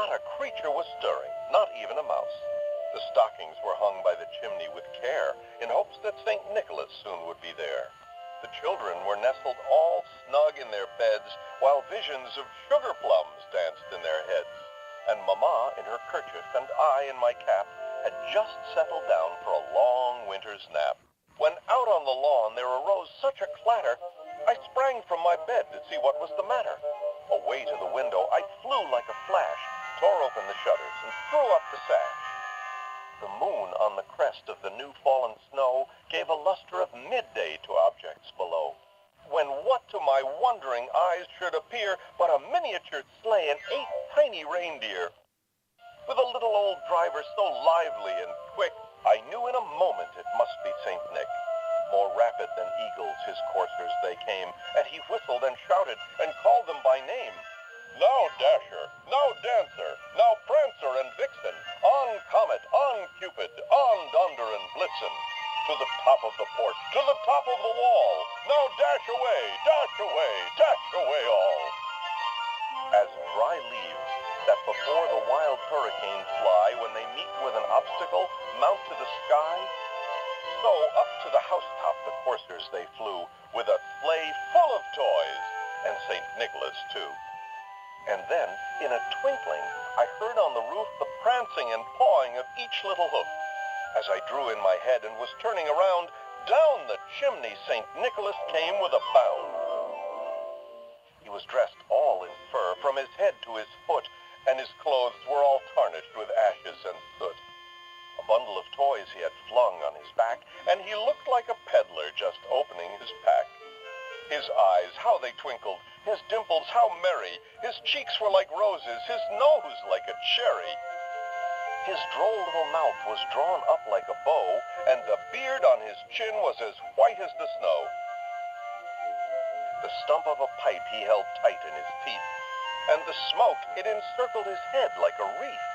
not a creature was stirring, not even a mouse. The stockings were hung by the chimney with care, in hopes that St. Nicholas soon would be there. The children were nestled all snug in their beds, while visions of sugar plums danced in their heads. And Mamma, in her kerchief, and I, in my cap, had just settled down for a long winter's nap, when out on the lawn there arose such a clatter, I sprang from my bed to see what was the matter. Away to the window I flew like a flash, tore open the shutters, and threw up the sash. The moon on the crest of the new-fallen snow gave a luster of midday to objects below, when what to my wondering eyes should appear but a miniature sleigh and 8 tiny reindeer. With a little old driver so lively and quick, I knew in a moment it must be St. Nick. More rapid than eagles his coursers they came, and he whistled and shouted and called them by name. Now Dasher, now Dancer, now Prancer and Vixen, on Comet, on Cupid, on Donder and Blitzen. To the top of the porch, to the top of the wall, now dash away, dash away all. As dry leaves, that before the wild hurricanes fly when they meet with an obstacle, mount to the sky, so up to the housetop the coursers they flew, with a sleigh full of toys, and St. Nicholas too. And then, in a twinkling, I heard on the roof the prancing and pawing of each little hoof. As I drew in my head and was turning around, down the chimney St. Nicholas came with a bound. He was dressed all in fur, from his head to his foot, and his clothes were all tarnished with ashes and soot. A bundle of toys he had flung on his back, and he looked like a peddler just opening his pack. His eyes, how they twinkled, his dimples, how merry, his cheeks were like roses, his nose like a cherry. His droll little mouth was drawn up like a bow, and the beard on his chin was as white as the snow. The stump of a pipe he held tight in his teeth, and the smoke, it encircled his head like a wreath.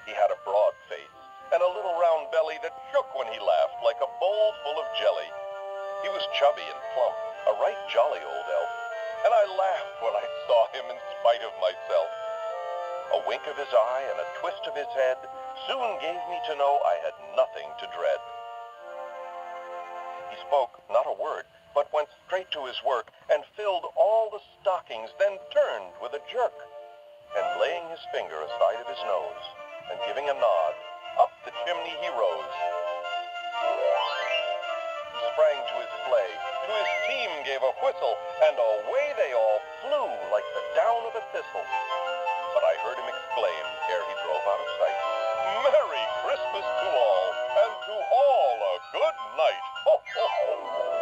He had a broad face, and a little round belly that shook when he laughed like a bowl full of jelly. He was chubby and plump, a right jolly old elf, and I laughed when I saw him in spite of myself. A wink of his eye and a twist of his head soon gave me to know I had nothing to dread. He spoke not a word, but went straight to his work and filled all the stockings, then turned with a jerk, and laying his finger aside of his nose, and giving a nod, up the chimney he rose. He sprang to his sleigh, to his team gave a whistle, and away they all flew like the down of a thistle. But I heard him exclaim, ere he drove out of sight, Merry Christmas to all, and to all a good night. Ho, ho, ho.